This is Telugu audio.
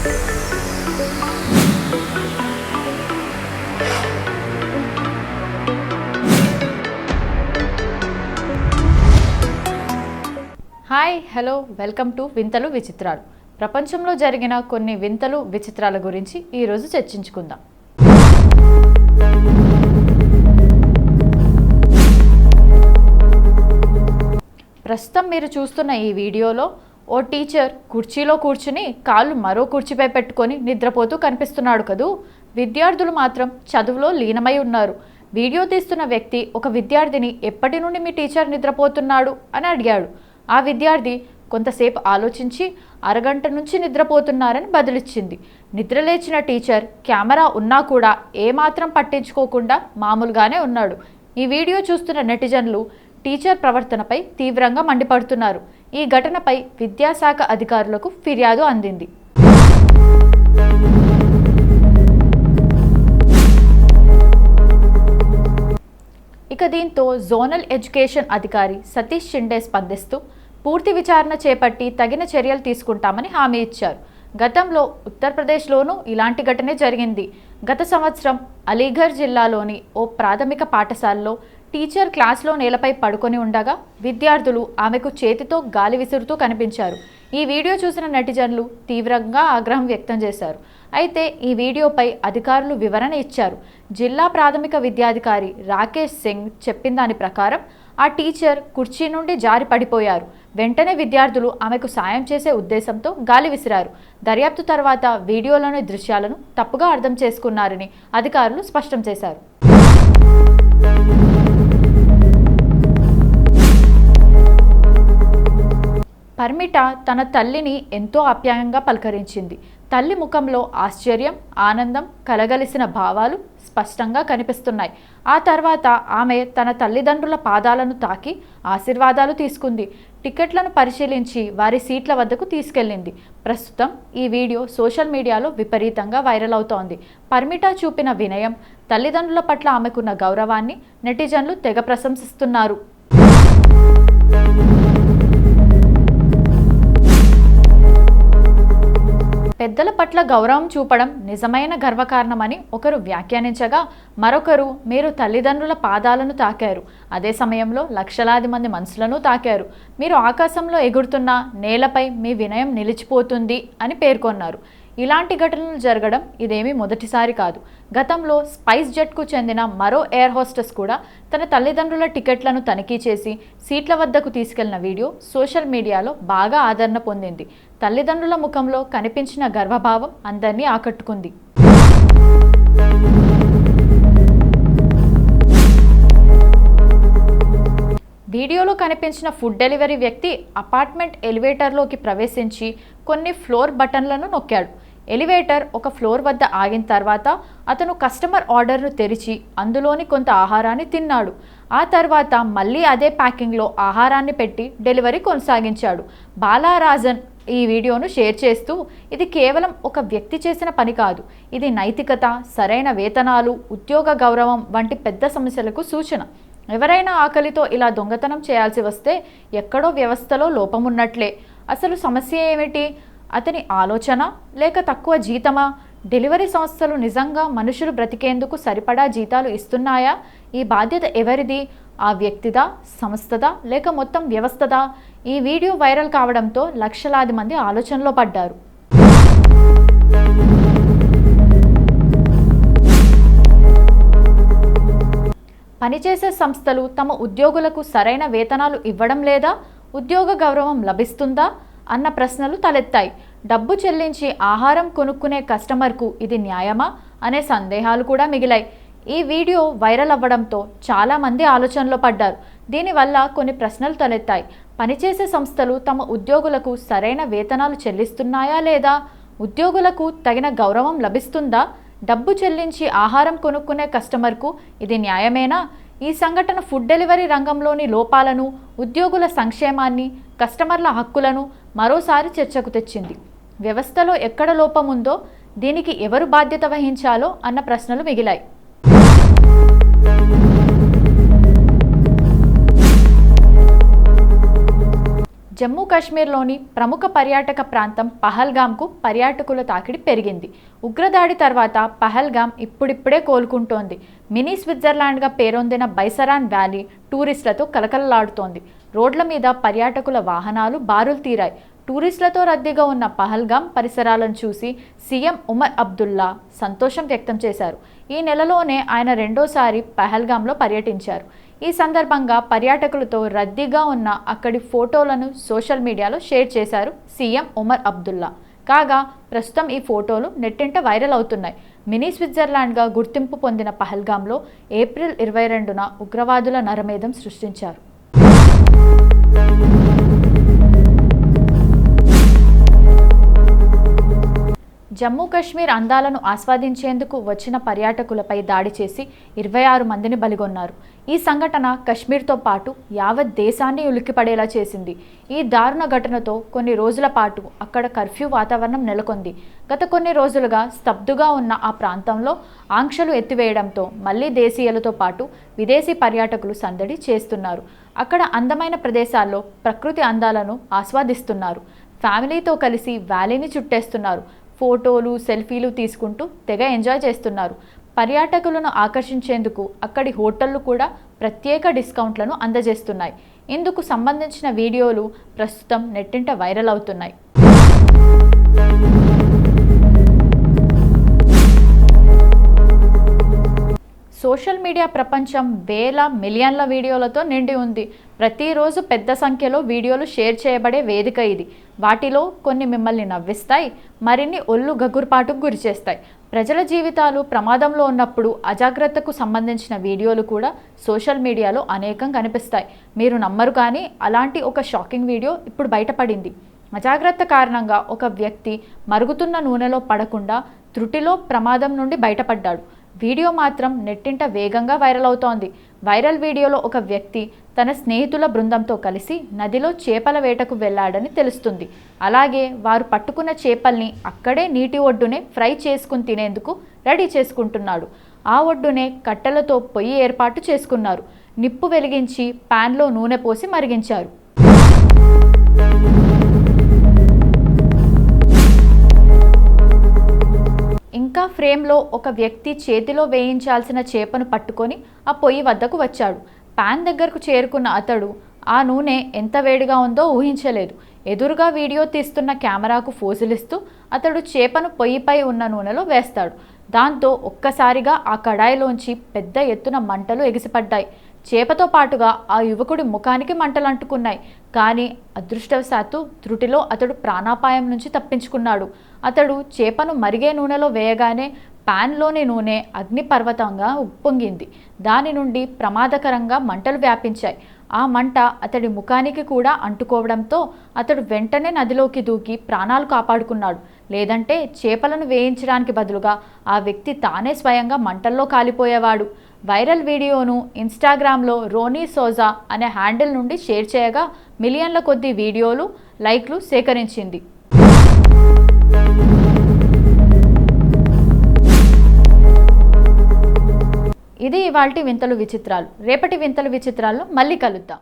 హాయ్ హలో వెల్కమ్ టు వింతలు విచిత్రాలు. ప్రపంచంలో జరిగిన కొన్ని వింతలు విచిత్రాల గురించి ఈరోజు చర్చించుకుందాం. ప్రస్తుతం మీరు చూస్తున్న ఈ వీడియోలో ఓ టీచర్ కుర్చీలో కూర్చుని కాళ్ళు మరో కుర్చీపై పెట్టుకొని నిద్రపోతూ కనిపిస్తున్నాడు కదూ. విద్యార్థులు మాత్రం చదువులో లీనమై ఉన్నారు. వీడియో తీస్తున్న వ్యక్తి ఒక విద్యార్థిని ఎప్పటి నుండి మీ టీచర్ నిద్రపోతున్నాడు అని అడిగాడు. ఆ విద్యార్థి కొంతసేపు ఆలోచించి అరగంట నుంచి నిద్రపోతున్నారని బదులిచ్చింది. నిద్రలేచిన టీచర్ కెమెరా ఉన్నా కూడా ఏమాత్రం పట్టించుకోకుండా మామూలుగానే ఉన్నాడు. ఈ వీడియో చూస్తున్న నెటిజన్లు టీచర్ ప్రవర్తనపై తీవ్రంగా మండిపడుతున్నారు. ఈ ఘటనపై విద్యాశాఖ అధికారులకు ఫిర్యాదు అందింది. ఇక దీంతో జోనల్ ఎడ్యుకేషన్ అధికారి సతీష్ షిండే స్పందిస్తూ పూర్తి విచారణ చేపట్టి తగిన చర్యలు తీసుకుంటామని హామీ ఇచ్చారు. గతంలో ఉత్తరప్రదేశ్లోనూ ఇలాంటి ఘటనే జరిగింది. గత సంవత్సరం అలీఘర్ జిల్లాలోని ఓ ప్రాథమిక పాఠశాలలో టీచర్ క్లాస్లో నేలపై పడుకొని ఉండగా విద్యార్థులు ఆమెకు చేతితో గాలి విసురుతూ కనిపించారు. ఈ వీడియో చూసిన నెటిజన్లు తీవ్రంగా ఆగ్రహం వ్యక్తం చేశారు. అయితే ఈ వీడియోపై అధికారులు వివరణ ఇచ్చారు. జిల్లా ప్రాథమిక విద్యాధికారి రాకేష్ సింగ్ చెప్పిన దాని ప్రకారం ఆ టీచర్ కుర్చీ నుండి జారి పడిపోయారు. వెంటనే విద్యార్థులు ఆమెకు సాయం చేసే ఉద్దేశంతో గాలి విసిరారు. దర్యాప్తు తర్వాత వీడియోలోని దృశ్యాలను తప్పుగా అర్థం చేసుకున్నారని అధికారులు స్పష్టం చేశారు. పర్మిట తన తల్లిని ఎంతో ఆప్యాయంగా పలకరించింది. తల్లి ముఖంలో ఆశ్చర్యం, ఆనందం కలగలిసిన భావాలు స్పష్టంగా కనిపిస్తున్నాయి. ఆ తర్వాత ఆమె తన తల్లిదండ్రుల పాదాలను తాకి ఆశీర్వాదాలు తీసుకుంది. టికెట్లను పరిశీలించి వారి సీట్ల వద్దకు తీసుకెళ్లింది. ప్రస్తుతం ఈ వీడియో సోషల్ మీడియాలో విపరీతంగా వైరల్ అవుతోంది. పర్మిట చూపిన వినయం, తల్లిదండ్రుల పట్ల ఆమెకున్న గౌరవాన్ని నెటిజన్లు తెగ ప్రశంసిస్తున్నారు. పెద్దల పట్ల గౌరవం చూపడం నిజమైన గర్వకారణమని ఒకరు వ్యాఖ్యానించగా, మరొకరు మీరు తల్లిదండ్రుల పాదాలను తాకారు, అదే సమయంలో లక్షలాది మంది మనసులను తాకారు, మీరు ఆకాశంలో ఎగురుతున్న నేలపై మీ వినయం నిలిచిపోతుంది అని పేర్కొన్నారు. ఇలాంటి ఘటనలు జరగడం ఇదేమీ మొదటిసారి కాదు. గతంలో స్పైస్ జెట్కు చెందిన మరో ఎయిర్ హోస్టెస్ కూడా తన తల్లిదండ్రుల టికెట్లను తనిఖీ చేసి సీట్ల వద్దకు తీసుకెళ్లిన వీడియో సోషల్ మీడియాలో బాగా ఆదరణ పొందింది. తల్లిదండ్రుల ముఖంలో కనిపించిన గర్వభావం అందరినీ ఆకట్టుకుంది. వీడియోలో కనిపించిన ఫుడ్ డెలివరీ వ్యక్తి అపార్ట్మెంట్ ఎలివేటర్లోకి ప్రవేశించి కొన్ని ఫ్లోర్ బటన్లను నొక్కాడు. ఎలివేటర్ ఒక ఫ్లోర్ వద్ద ఆగిన తర్వాత అతను కస్టమర్ ఆర్డర్ను తెరిచి అందులోని కొంత ఆహారాన్ని తిన్నాడు. ఆ తర్వాత మళ్ళీ అదే ప్యాకింగ్లో ఆహారాన్ని పెట్టి డెలివరీ కొనసాగించాడు. బాలారాజన్ ఈ వీడియోను షేర్ చేస్తూ, ఇది కేవలం ఒక వ్యక్తి చేసిన పని కాదు, ఇది నైతికత, సరైన వేతనాలు, ఉద్యోగ గౌరవం వంటి పెద్ద సమస్యలకు సూచన. ఎవరైనా ఆకలితో ఇలా దొంగతనం చేయాల్సి వస్తే ఎక్కడో వ్యవస్థలో లోపమున్నట్లే. అసలు సమస్య ఏమిటి? అతని ఆలోచన లేక తక్కువ జీతమా? డెలివరీ సంస్థలు నిజంగా మనుషులు బ్రతికేందుకు సరిపడా జీతాలు ఇస్తున్నాయా? ఈ బాధ్యత ఎవరిది? ఆ వ్యక్తిదా, సంస్థదా, లేక మొత్తం వ్యవస్థదా? ఈ వీడియో వైరల్ కావడంతో లక్షలాది మంది ఆలోచనలో పడ్డారు. పనిచేసే సంస్థలు తమ ఉద్యోగులకు సరైన వేతనాలు ఇవ్వడం లేదా? ఉద్యోగ గౌరవం లభిస్తుందా అన్న ప్రశ్నలు తలెత్తాయి. డబ్బు చెల్లించి ఆహారం కొనుక్కునే కస్టమర్కు ఇది న్యాయమా అనే సందేహాలు కూడా మిగిలాయి. ఈ వీడియో వైరల్ అవ్వడంతో చాలామంది ఆలోచనలో పడ్డారు. దీనివల్ల కొన్ని ప్రశ్నలు తలెత్తాయి. పనిచేసే సంస్థలు తమ ఉద్యోగులకు సరైన వేతనాలు చెల్లిస్తున్నాయా లేదా? ఉద్యోగులకు తగిన గౌరవం లభిస్తుందా? డబ్బు చెల్లించి ఆహారం కొనుక్కునే కస్టమర్కు ఇది న్యాయమేనా? ఈ సంఘటన ఫుడ్ డెలివరీ రంగంలోని లోపాలను, ఉద్యోగుల సంక్షేమాన్ని, కస్టమర్ల హక్కులను మరోసారి చర్చకు తెచ్చింది. వ్యవస్థలో ఎక్కడ లోపం ఉందో, దీనికి ఎవరు బాధ్యత వహించాలో అన్న ప్రశ్నలు మిగిలాయి. జమ్మూ కాశ్మీర్లోని ప్రముఖ పర్యాటక ప్రాంతం పహల్గామ్కు పర్యాటకుల తాకిడి పెరిగింది. ఉగ్రదాడి తర్వాత పహల్గామ్ ఇప్పుడిప్పుడే కోలుకుంటోంది. మినీ స్విట్జర్లాండ్గా పేరొందిన బైసరాన్ వ్యాలీ టూరిస్టులతో కలకలలాడుతోంది. రోడ్ల మీద పర్యాటకుల వాహనాలు బారులు తీరాయి. టూరిస్టులతో రద్దీగా ఉన్న పహల్గామ్ పరిసరాలను చూసి సీఎం ఉమర్ అబ్దుల్లా సంతోషం వ్యక్తం చేశారు. ఈ నెలలోనే ఆయన రెండోసారి పహల్గామ్లో పర్యటించారు. ఈ సందర్భంగా పర్యాటకులతో రద్దీగా ఉన్న అక్కడి ఫోటోలను సోషల్ మీడియాలో షేర్ చేశారు సీఎం ఉమర్ అబ్దుల్లా. కాగా ప్రస్తుతం ఈ ఫోటోలు నెట్టింట వైరల్ అవుతున్నాయి. మినీ స్విట్జర్లాండ్గా గుర్తింపు పొందిన పహల్గామ్లో ఏప్రిల్ 22న ఉగ్రవాదుల నరమేధం సృష్టించారు. జమ్మూ కాశ్మీర్ అందాలను ఆస్వాదించేందుకు వచ్చిన పర్యాటకులపై దాడి చేసి 26 మందిని బలిగొన్నారు. ఈ సంఘటన కశ్మీర్తో పాటు యావత్ దేశాన్ని ఉలిక్కిపడేలా చేసింది. ఈ దారుణ ఘటనతో కొన్ని రోజుల పాటు అక్కడ కర్ఫ్యూ వాతావరణం నెలకొంది. గత కొన్ని రోజులుగా స్తబ్దుగా ఉన్న ఆ ప్రాంతంలో ఆంక్షలు ఎత్తివేయడంతో మళ్లీ దేశీయులతో పాటు విదేశీ పర్యాటకులు సందడి చేస్తున్నారు. అక్కడ అందమైన ప్రదేశాల్లో ప్రకృతి అందాలను ఆస్వాదిస్తున్నారు. ఫ్యామిలీతో కలిసి వ్యాలీని చుట్టేస్తున్నారు. ఫోటోలు సెల్ఫీలు తీసుకుంటూ తెగ ఎంజాయ్ చేస్తున్నారు. పర్యాటకులను ఆకర్షించేందుకు అక్కడి హోటళ్లు కూడా ప్రత్యేక డిస్కౌంట్లను అందజేస్తున్నాయి. ఇందుకు సంబంధించిన వీడియోలు ప్రస్తుతం నెట్టింట వైరల్ అవుతున్నాయి. సోషల్ మీడియా ప్రపంచం వేల మిలియన్ల వీడియోలతో నిండి ఉంది. ప్రతిరోజు పెద్ద సంఖ్యలో వీడియోలు షేర్ చేయబడే వేదిక ఇది. వాటిలో కొన్ని మిమ్మల్ని నవ్విస్తాయి, మరిన్ని ఒళ్ళు గగుర్పాటుకు గురిచేస్తాయి. ప్రజల జీవితాలు ప్రమాదంలో ఉన్నప్పుడు అజాగ్రత్తకు సంబంధించిన వీడియోలు కూడా సోషల్ మీడియాలో అనేకం కనిపిస్తాయి. మీరు నమ్మరు, కానీ అలాంటి ఒక షాకింగ్ వీడియో ఇప్పుడు బయటపడింది. అజాగ్రత్త కారణంగా ఒక వ్యక్తి మరుగుతున్న నూనెలో పడకుండా త్రుటిలో ప్రమాదం నుండి బయటపడ్డాడు. వీడియో మాత్రం నెట్టింట వేగంగా వైరల్ అవుతోంది. వైరల్ వీడియోలో ఒక వ్యక్తి తన స్నేహితుల బృందంతో కలిసి నదిలో చేపల వేటకు వెళ్లాడని తెలుస్తుంది. అలాగే వారు పట్టుకున్న చేపల్ని అక్కడే నీటి ఒడ్డునే ఫ్రై చేసుకుని తినేందుకు రెడీ చేసుకుంటున్నాడు. ఆ ఒడ్డునే కట్టెలతో పొయ్యి ఏర్పాటు చేసుకున్నారు. నిప్పు వెలిగించి ప్యాన్లో నూనె పోసి మరిగించారు. ఇంకా ఫ్రేమ్లో ఒక వ్యక్తి చేతిలో వేయించాల్సిన చేపను పట్టుకొని ఆ పొయ్యి వద్దకు వచ్చాడు. ప్యాన్ దగ్గరకు చేరుకున్న అతడు ఆ నూనె ఎంత వేడిగా ఉందో ఊహించలేదు. ఎదురుగా వీడియో తీస్తున్న కెమెరాకు ఫోజులిస్తూ అతడు చేపను పొయ్యిపై ఉన్న నూనెలో వేస్తాడు. దాంతో ఒక్కసారిగా ఆ కడాయిలోంచి పెద్ద ఎత్తున మంటలు ఎగిసిపడ్డాయి. చేపతో పాటుగా ఆ యువకుడి ముఖానికి మంటలు అంటుకున్నాయి. కానీ అదృష్టవశాత్తు త్రుటిలో అతడు ప్రాణాపాయం నుంచి తప్పించుకున్నాడు. అతడు చేపను మరిగే నూనెలో వేయగానే ప్యాన్లోని నూనె అగ్నిపర్వతంగా ఉప్పొంగింది. దాని నుండి ప్రమాదకరంగా మంటలు వ్యాపించాయి. ఆ మంట అతడి ముఖానికి కూడా అంటుకోవడంతో అతడు వెంటనే నదిలోకి దూకి ప్రాణాలు కాపాడుకున్నాడు. లేదంటే చేపలను వేయించడానికి బదులుగా ఆ వ్యక్తి తానే స్వయంగా మంటల్లో కాలిపోయేవాడు. వైరల్ వీడియోను ఇన్స్టాగ్రామ్లో రోనీ సోజా అనే హ్యాండిల్ నుండి షేర్ చేయగా మిలియన్ల కొద్ది వీడియోలు, లైక్లు సేకరించింది. ఇది ఇవాల్టి వింతలు విచిత్రాలు. రేపటి వింతలు విచిత్రాల్లో మళ్ళీ కలుద్దాం.